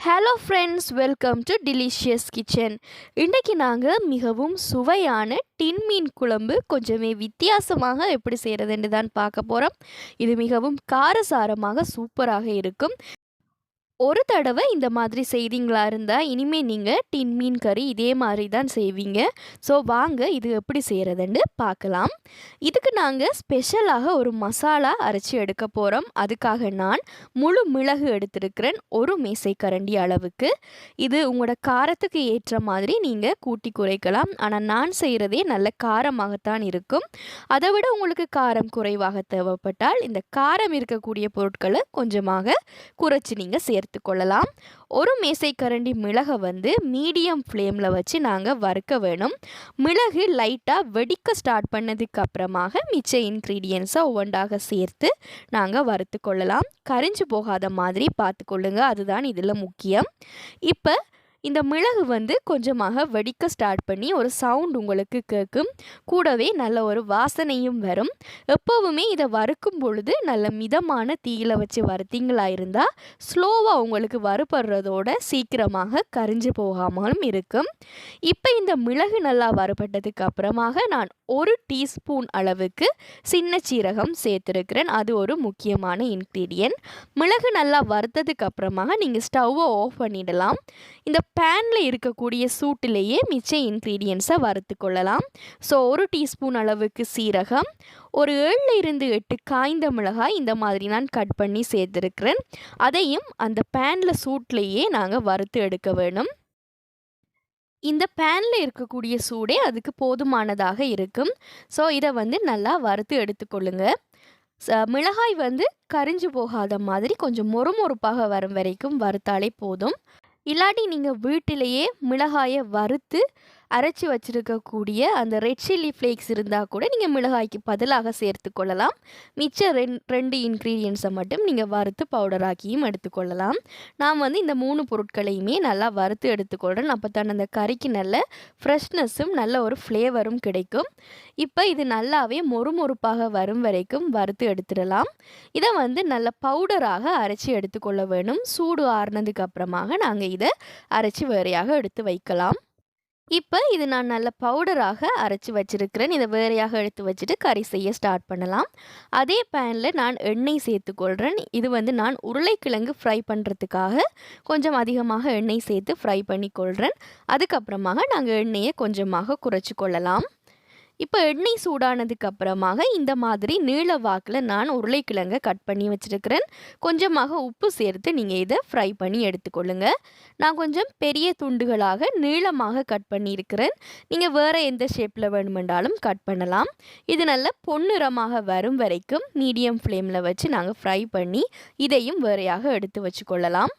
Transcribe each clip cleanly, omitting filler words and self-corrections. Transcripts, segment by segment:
Hello friends, welcome to delicious kitchen. இன்றைக்கி நாங்கள் மிகவும் சுவையான டின் மீன் குழம்பு கொஞ்சமே வித்தியாசமாக எப்படி செய்கிறதுன்னு தான் பார்க்க போகிறோம். இது மிகவும் காரசாரமாக சூப்பராக இருக்கும். ஒரு தடவை இந்த மாதிரி செய்தீங்களா இருந்தால் இனிமேல் நீங்கள் டின் மீன் கறி இதே மாதிரி தான் செய்வீங்க. ஸோ வாங்க இது எப்படி செய்கிறதுன்னு பார்க்கலாம். இதுக்கு நாங்கள் ஸ்பெஷலாக ஒரு மசாலா அரைச்சி எடுக்க போகிறோம். அதுக்காக நான் முழு மிளகு எடுத்திருக்கிறேன், ஒரு மேசைக்கரண்டி அளவுக்கு. இது உங்களோட காரத்துக்கு ஏற்ற மாதிரி நீங்கள் கூட்டி குறைக்கலாம். ஆனால் நான் செய்கிறதே நல்ல காரமாகத்தான் இருக்கும். அதை விட உங்களுக்கு காரம் குறைவாக தேவைப்பட்டால் இந்த காரம் இருக்கக்கூடிய பொருட்களை கொஞ்சமாக குறைச்சி நீங்கள் சேர்த்து கொள்ளலாம். ஒரு மேசைக்கரண்டி மிளகை மீடியம் ஃப்ளேமில் வச்சு நாங்கள் வறுக்க வேணும். மிளகு லைட்டாக வெடிக்க ஸ்டார்ட் பண்ணதுக்கு அப்புறமாக மிச்ச இன்க்ரீடியன்ஸை ஒவ்வொன்றாக சேர்த்து நாங்கள் வறுத்து கொள்ளலாம். கரிஞ்சு போகாத மாதிரி பார்த்துக்கொள்ளுங்க, அதுதான் இதில் முக்கியம். இப்போ இந்த மிளகு கொஞ்சமாக வெடிக்க ஸ்டார்ட் பண்ணி ஒரு சவுண்ட் உங்களுக்கு கேட்கும். கூடவே நல்ல ஒரு வாசனையும் வரும். எப்போவுமே இதை வறுக்கும் பொழுது நல்ல மிதமான தீயில வச்சு வறுத்தீங்களா இருந்தால் ஸ்லோவாக உங்களுக்கு வறுபடுறதோட சீக்கிரமாக கரிஞ்சு போகாமலும் இருக்கும். இப்போ இந்த மிளகு நல்லா வறுபட்டதுக்கு அப்புறமாக நான் ஒரு டீஸ்பூன் அளவுக்கு சின்ன சீரகம் சேர்த்துருக்கிறேன். அது ஒரு முக்கியமான இன்க்ரீடியன்ட். மிளகு நல்லா வறுத்ததுக்கு அப்புறமாக நீங்கள் ஸ்டவ்வை ஆஃப் பண்ணிடலாம். இந்த பேனில் இருக்கக்கூடிய சூட்டிலேயே மிச்ச இன்க்ரீடியன்ஸை வறுத்து கொள்ளலாம். ஸோ ஒரு டீஸ்பூன் அளவுக்கு சீரகம், ஒரு 7-8 காய்ந்த மிளகாய் இந்த மாதிரி நான் கட் பண்ணி சேர்த்துருக்கிறேன். அதையும் அந்த பேனில் சூட்லேயே நாங்கள் வறுத்து எடுக்க வேணும். இந்த பேனில் இருக்கக்கூடிய சூடே அதுக்கு போதுமானதாக இருக்கும். ஸோ இதை நல்லா வறுத்து எடுத்துக்கொள்ளுங்க. மிளகாய் கரிஞ்சு போகாத மாதிரி கொஞ்சம் மொறுமொறுப்பாக வரும் வரைக்கும் வறுத்தாலே போதும். இல்லாட்டி நீங்கள் வீட்டிலேயே மிளகாயை வறுத்து அரைச்சி வச்சுருக்கக்கூடிய அந்த ரெட் சில்லி ஃப்ளேக்ஸ் இருந்தால் கூட நீங்கள் மிளகாய்க்கு பதிலாக சேர்த்து கொள்ளலாம். மிச்ச ரெண்டு இன்க்ரீடியன்ஸை மட்டும் நீங்கள் வறுத்து பவுடராக்கியும் எடுத்துக்கொள்ளலாம். நான் இந்த 3 பொருட்களையுமே நல்லா வறுத்து எடுத்துக்கொள்கிறேன். அப்போ தான் அந்த கறிக்கு நல்ல ஃப்ரெஷ்னஸும் நல்ல ஒரு ஃப்ளேவரும் கிடைக்கும். இப்போ இது நல்லாவே மொறுமொறுப்பாக வரும் வரைக்கும் வறுத்து எடுத்துடலாம். இதை நல்ல பவுடராக அரைச்சி எடுத்துக்கொள்ள வேணும். சூடு ஆறுனதுக்கு அப்புறமாக நாங்கள் இதை அரைச்சி வேறையாக எடுத்து வைக்கலாம். இப்போ இது நான் நல்ல பவுடராக அரைச்சி வச்சுருக்கிறேன். இதை வேறையாக எடுத்து வச்சுட்டு கறி செய்ய ஸ்டார்ட் பண்ணலாம். அதே பேனில் நான் எண்ணெய் சேர்த்துக்கொள்கிறேன். இது நான் உருளைக்கிழங்கு ஃப்ரை பண்ணுறதுக்காக கொஞ்சம் அதிகமாக எண்ணெய் சேர்த்து ஃப்ரை பண்ணி கொள்கிறேன். அதுக்கப்புறமாக நாங்கள் எண்ணெயை கொஞ்சமாக குறைச்சி கொள்ளலாம். இப்போ எண்ணெய் சூடானதுக்கு அப்புறமாக இந்த மாதிரி நீள வாக்கில் நான் உருளைக்கிழங்கை கட் பண்ணி வச்சுருக்கிறேன். கொஞ்சமாக உப்பு சேர்த்து நீங்கள் இதை ஃப்ரை பண்ணி எடுத்துக்கொள்ளுங்க. நான் கொஞ்சம் பெரிய துண்டுகளாக நீளமாக கட் பண்ணியிருக்கிறேன். நீங்கள் வேறு எந்த ஷேப்பில் வேணுமென்றாலும் கட் பண்ணலாம். இது நல்ல பொன்னிறமாக வரும் வரைக்கும் மீடியம் ஃப்ளேமில் வச்சு நாங்கள் ஃப்ரை பண்ணி இதையும் வேறையாக எடுத்து வச்சுக்கொள்ளலாம்.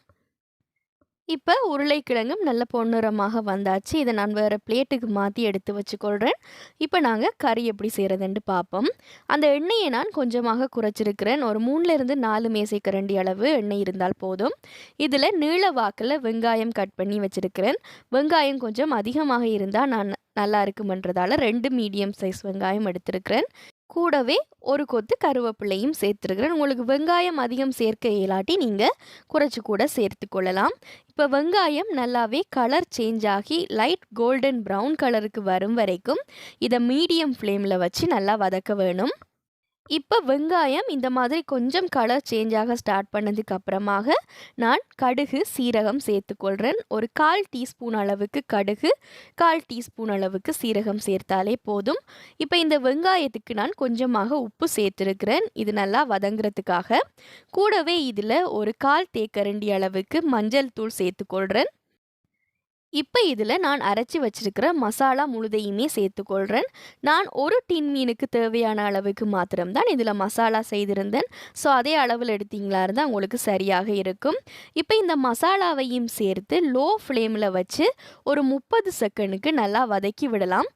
இப்போ உருளைக்கிழங்கும் நல்ல பொன்னிறமாக வந்தாச்சு. இதை நான் வேறு பிளேட்டுக்கு மாற்றி எடுத்து வச்சுக்கொள்கிறேன். இப்போ நாங்கள் கறி எப்படி செய்கிறதுன்ட்டு பார்ப்போம். அந்த எண்ணெயை நான் கொஞ்சமாக குறைச்சிருக்கிறேன். ஒரு 3-4 மேசைக்கரண்டி அளவு எண்ணெய் இருந்தால் போதும். இதில் நீள வாக்கில் வெங்காயம் கட் பண்ணி வச்சுருக்கிறேன். வெங்காயம் கொஞ்சம் அதிகமாக இருந்தால் நான் நல்லா இருக்குமன்றதால 2 மீடியம் சைஸ் வெங்காயம் எடுத்திருக்கிறேன். கூடவே ஒரு கொத்து கருவேப்பிலையும் சேர்த்துருக்கிறேன். உங்களுக்கு வெங்காயம் அதிகம் சேர்க்க இயலாட்டி நீங்கள் குறைச்சி கூட சேர்த்து கொள்ளலாம். இப்போ வெங்காயம் நல்லாவே கலர் சேஞ்ச் ஆகி லைட் கோல்டன் ப்ரௌன் கலருக்கு வரும் வரைக்கும் இதை மீடியம் ஃப்ளேமில் வச்சு நல்லா வதக்க வேணும். இப்போ வெங்காயம் இந்த மாதிரி கொஞ்சம் கலர் சேஞ்ச் ஆக ஸ்டார்ட் பண்ணதுக்கு அப்புறமாக நான் கடுகு சீரகம் சேர்த்துக்கொள்கிறேன். ஒரு 1/4 டீஸ்பூன் அளவுக்கு கடுகு, 1/4 டீஸ்பூன் அளவுக்கு சீரகம் சேர்த்தாலே போதும். இப்போ இந்த வெங்காயத்துக்கு நான் கொஞ்சமாக உப்பு சேர்த்துருக்கிறேன், இது நல்லா வதங்குறதுக்காக. கூடவே இதில் ஒரு 1/4 தேக்கரண்டி அளவுக்கு மஞ்சள் தூள் சேர்த்துக்கொள்கிறேன். இப்போ இதில் நான் அரைச்சி வச்சிருக்கிற மசாலா முழுதையுமே சேர்த்துக்கொள்கிறேன். நான் ஒரு டின் மீனுக்கு தேவையான அளவுக்கு மாத்திரம்தான் இதில் மசாலா செய்திருந்தேன். ஸோ அதே அளவில் எடுத்தீங்களா இருந்தால் உங்களுக்கு சரியாக இருக்கும். இப்போ இந்த மசாலாவையும் சேர்த்து லோ ஃப்ளேமில் வச்சு ஒரு 30 செகண்டுக்கு நல்லா வதக்கி விடலாம்.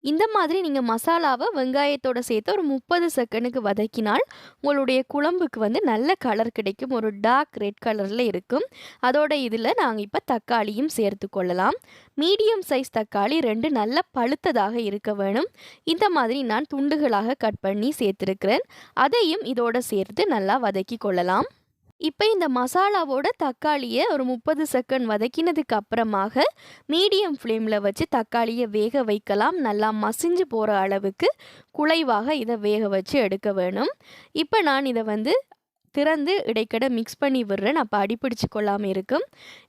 இந்த மாதிரி நீங்கள் மசாலாவை வெங்காயத்தோடு சேர்த்து ஒரு 30 செகண்டுக்கு வதக்கினால் உங்களுடைய குழம்புக்கு நல்ல கலர் கிடைக்கும். ஒரு டார்க் ரெட் கலரில் இருக்கும். அதோட இதில் நாங்கள் இப்போ தக்காளியும் சேர்த்து கொள்ளலாம். மீடியம் சைஸ் தக்காளி 2 நல்ல பழுத்ததாக இருக்க வேணும். இந்த மாதிரி நான் துண்டுகளாக கட் பண்ணி சேர்த்துருக்கிறேன். அதையும் இதோடு சேர்த்து நல்லா வதக்கி கொள்ளலாம். இப்போ இந்த மசாலாவோட தக்காளியை ஒரு 30 செகண்ட் வதக்கினதுக்கு அப்புறமாக மீடியம் ஃப்ளேமில் வச்சு தக்காளியை வேக வைக்கலாம். நல்லா மசிஞ்சு போகிற அளவுக்கு குழைவாக இதை வேக வச்சு எடுக்க வேணும். இப்போ நான் இதை திறந்து இடைக்கட மிக்ஸ் பண்ணி விடுறேன். அப்போ அடிப்பிடிச்சு கொள்ளாமல் இருக்கும்.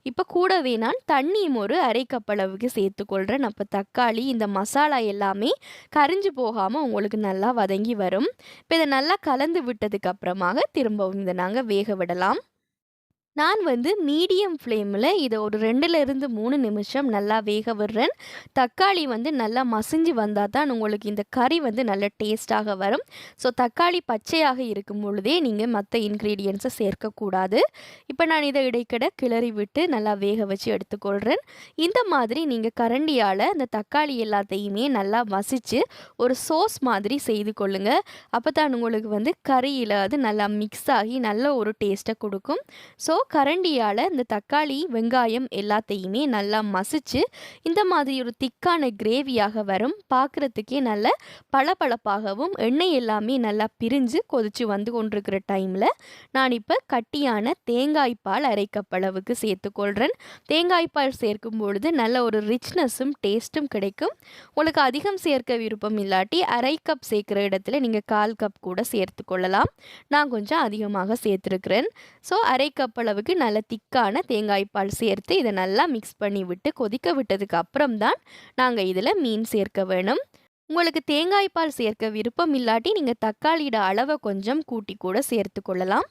இப்போ கூடவே நான் தண்ணியும் ஒரு அரை கப் அளவுக்கு சேர்த்துக்கொள்கிறேன். அப்போ தக்காளி இந்த மசாலா எல்லாமே கரிஞ்சு போகாமல் உங்களுக்கு நல்லா வதங்கி வரும். இப்போ இதை நல்லா கலந்து விட்டதுக்கு அப்புறமாக திரும்பவும் இதை நாங்கள் வேக விடலாம். நான் மீடியம் ஃப்ளேமில் இதை ஒரு 2லிருந்து 3 நிமிஷம் நல்லா வேக விடுறேன். தக்காளி நல்லா மசிஞ்சு வந்தால் தான் உங்களுக்கு இந்த கறி நல்ல டேஸ்ட்டாக வரும். ஸோ தக்காளி பச்சையாக இருக்கும் பொழுதே நீங்கள் மற்ற இன்க்ரீடியன்ஸை சேர்க்கக்கூடாது. இப்போ நான் இதை இடைக்கட கிளறி விட்டு நல்லா வேக வச்சு எடுத்துக்கொள்கிறேன். இந்த மாதிரி நீங்கள் கரண்டியால் அந்த தக்காளி எல்லாத்தையுமே நல்லா மசித்து ஒரு சோஸ் மாதிரி செய்து கொள்ளுங்கள். அப்போ தான் உங்களுக்கு கறியில் அது நல்லா மிக்ஸ் ஆகி நல்ல ஒரு டேஸ்ட்டை கொடுக்கும். ஸோ கரண்டியால் இந்த தக்காளி வெங்காயம் எல்லாத்தையுமே நல்லா மசிச்சு இந்த மாதிரி ஒரு திக்கான கிரேவியாக வரும். பார்க்குறதுக்கே நல்ல பளபளப்பாகவும் எண்ணெய் எல்லாமே நல்லா பிரிஞ்சு கொதிச்சு கொண்டிருக்கிற டைமில் நான் இப்போ கட்டியான தேங்காய் பால் அரை கப் அளவுக்கு சேர்த்துக்கொள்கிறேன். தேங்காய் பால் சேர்க்கும் பொழுது நல்ல ஒரு ரிச்னஸும் டேஸ்ட்டும் கிடைக்கும். உங்களுக்கு அதிகம் சேர்க்க விருப்பம் இல்லாட்டி அரை கப் சேர்க்குற இடத்துல நீங்கள் 1/4 கப் கூட சேர்த்து கொள்ளலாம். நான் கொஞ்சம் அதிகமாக சேர்த்துருக்கிறேன். ஸோ அரை கப் அளவுக்கு நல்ல திக்கான தேங்காய் பால் சேர்த்து இதை நல்லா மிக்ஸ் பண்ணி விட்டு கொதிக்க விட்டதுக்கு அப்புறம் தான் நாங்கள் இதில் மீன் சேர்க்க வேணும். உங்களுக்கு தேங்காய் பால் சேர்க்க விருப்பம் இல்லாட்டி நீங்கள் தக்காளியோட அளவை கொஞ்சம் கூட்டி கூட சேர்த்து கொள்ளலாம்.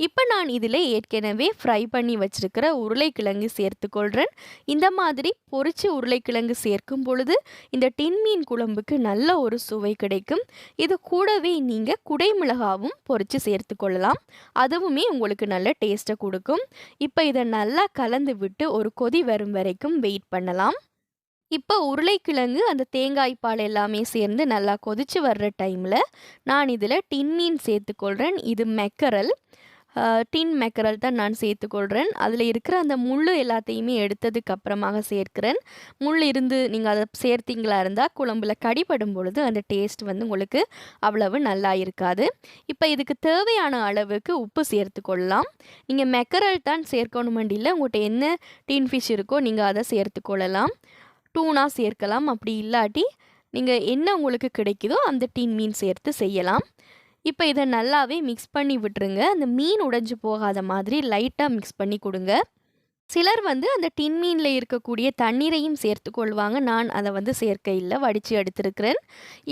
இப்போ நான் இதில் ஏற்கனவே ஃப்ரை பண்ணி வச்சுருக்கிற உருளைக்கிழங்கு சேர்த்துக்கொள்கிறேன். இந்த மாதிரி பொரிச்சு உருளைக்கிழங்கு சேர்க்கும் பொழுது இந்த டின் மீன் குழம்புக்கு நல்ல ஒரு சுவை கிடைக்கும். இது கூடவே நீங்கள் குடைமிளகாவும் பொரித்து சேர்த்து கொள்ளலாம். அதுவுமே உங்களுக்கு நல்ல டேஸ்ட்டை கொடுக்கும். இப்போ இதை நல்லா கலந்து விட்டு ஒரு கொதி வரும் வரைக்கும் வெயிட் பண்ணலாம். இப்போ உருளைக்கிழங்கு அந்த தேங்காய் பால் எல்லாமே சேர்ந்து நல்லா கொதிச்சு வர்ற டைமில் நான் இதில் டின் மீன் சேர்த்துக்கொள்கிறேன். இது மெக்கரல், டின் மெக்கரல் தான் நான் சேர்த்துக்கொள்கிறேன். அதில் இருக்கிற அந்த முள் எல்லாத்தையுமே எடுத்ததுக்கு அப்புறமாக சேர்க்கிறேன். முள் இருந்து நீங்கள் அதை சேர்த்திங்களா இருந்தால் குழம்புல கடிபடும் பொழுது அந்த டேஸ்ட் உங்களுக்கு அவ்வளவு நல்லா இருக்காது. இப்போ இதுக்கு தேவையான அளவுக்கு உப்பு சேர்த்துக்கொள்ளலாம். நீங்கள் மெக்கரல் தான் சேர்க்கணுமெண்டு இல்லை, உங்கள்கிட்ட என்ன டின்ஃபிஷ் இருக்கோ நீங்கள் அதை சேர்த்துக்கொள்ளலாம். டூனா சேர்க்கலாம். அப்படி இல்லாட்டி நீங்கள் என்ன உங்களுக்கு கிடைக்குதோ அந்த டின் மீன் சேர்த்து செய்யலாம். இப்போ இதை நல்லாவே மிக்ஸ் பண்ணி விட்டுருங்க. அந்த மீன் உடைஞ்சு போகாத மாதிரி லைட்டாக மிக்ஸ் பண்ணி கொடுங்க. சிலர் அந்த டின் மீனில் இருக்கக்கூடிய தண்ணீரையும் சேர்த்து கொள்வாங்க. நான் அதை சேர்க்க இல்லை, வடித்து எடுத்துருக்கிறேன்.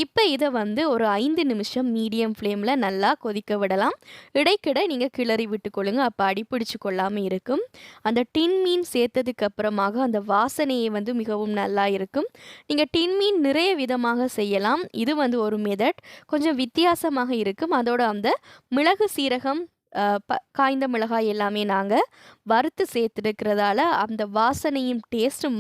இப்போ இதை ஒரு 5 நிமிஷம் மீடியம் ஃப்ளேமில் நல்லா கொதிக்க விடலாம். இடைக்கிட நீங்கள் கிளறி விட்டு கொள்ளுங்க. அப்போ அடிப்பிடிச்சு கொள்ளாமல் இருக்கும். அந்த டின் மீன் சேர்த்ததுக்கு அப்புறமாக அந்த வாசனையே மிகவும் நல்லா இருக்கும். நீங்கள் டின் மீன் நிறைய விதமாக செய்யலாம். இது ஒரு மெத்தட் கொஞ்சம் வித்தியாசமாக இருக்கும். அதோட அந்த மிளகு சீரகம் காய்ந்த மிளகாய் எல்லாமே நாங்கள் வறுத்து சேர்த்துருக்கிறதால அந்த வாசனையும் டேஸ்ட்டும்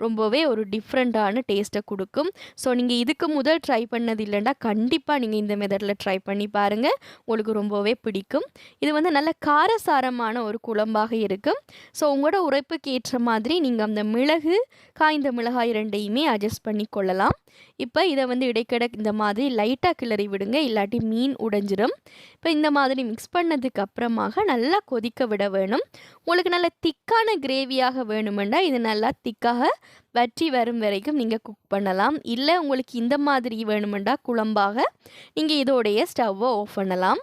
ரொம்பவே ஒரு டிஃப்ரெண்ட்டான டேஸ்ட்டை கொடுக்கும். ஸோ நீங்கள் இதுக்கு முதல் ட்ரை பண்ணது இல்லைன்னா கண்டிப்பாக நீங்கள் இந்த மெத்தடில் ட்ரை பண்ணி பாருங்கள். உங்களுக்கு ரொம்பவே பிடிக்கும். இது நல்ல காரசாரமான ஒரு குழம்பாக இருக்கும். ஸோ உங்களோட உரைப்புக்கு ஏற்ற மாதிரி நீங்கள் அந்த மிளகு காய்ந்த மிளகாய் ரெண்டையுமே அட்ஜஸ்ட் பண்ணி கொள்ளலாம். இப்போ இதை இடைக்கிட இந்த மாதிரி லைட்டாக கிளறி விடுங்க, இல்லாட்டி மீன் உடைஞ்சிரும். இப்போ இந்த மாதிரி மிக்ஸ் பண்ணதுக்கு அப்புறமாக நல்லா கொதிக்க விட வேணும். உங்களுக்கு நல்ல திக்கான கிரேவியாக வேணுமெண்டா இது நல்லா திக்காக வற்றி வரும் வரைக்கும் நீங்கள் குக் பண்ணலாம். இல்லை உங்களுக்கு இந்த மாதிரி வேணுமெண்டா குழம்பாக நீங்கள் இதோடைய ஸ்டவ்வை ஆஃப் பண்ணலாம்.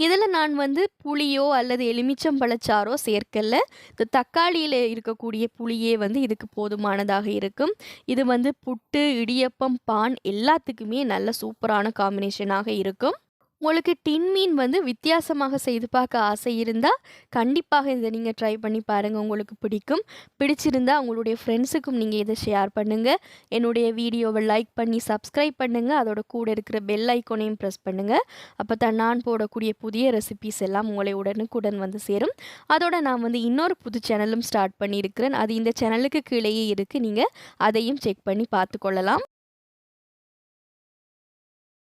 இதில் நான் புளியோ அல்லது எலுமிச்சம்பழச்சாறோ சேர்க்கல. இந்த தக்காளியில் இருக்கக்கூடிய புளியே இதுக்கு போதுமானதாக இருக்கும். இது புட்டு, இடியப்பம், பான் எல்லாத்துக்குமே நல்ல சூப்பரான காம்பினேஷனாக இருக்கும். உங்களுக்கு டின் மீன் வித்தியாசமாக செய்து பார்க்க ஆசை இருந்தால் கண்டிப்பாக இதை நீங்கள் ட்ரை பண்ணி பாருங்கள். உங்களுக்கு பிடிக்கும். பிடிச்சிருந்தா உங்களுடைய ஃப்ரெண்ட்ஸுக்கும் நீங்கள் இதை ஷேர் பண்ணுங்கள். என்னுடைய வீடியோவை லைக் பண்ணி சப்ஸ்கிரைப் பண்ணுங்கள். அதோட கூட இருக்கிற பெல் ஐக்கோனையும் ப்ரெஸ் பண்ணுங்கள். அப்போ தான் நான் போடக்கூடிய புதிய ரெசிபீஸ் எல்லாம் உங்களை உடனுக்குடன் சேரும். அதோட நான் இன்னொரு புது சேனலும் ஸ்டார்ட் பண்ணியிருக்கிறேன். அது இந்த சேனலுக்கு கீழேயே இருக்குது. நீங்கள் அதையும் செக் பண்ணி பார்த்து கொள்ளலாம்.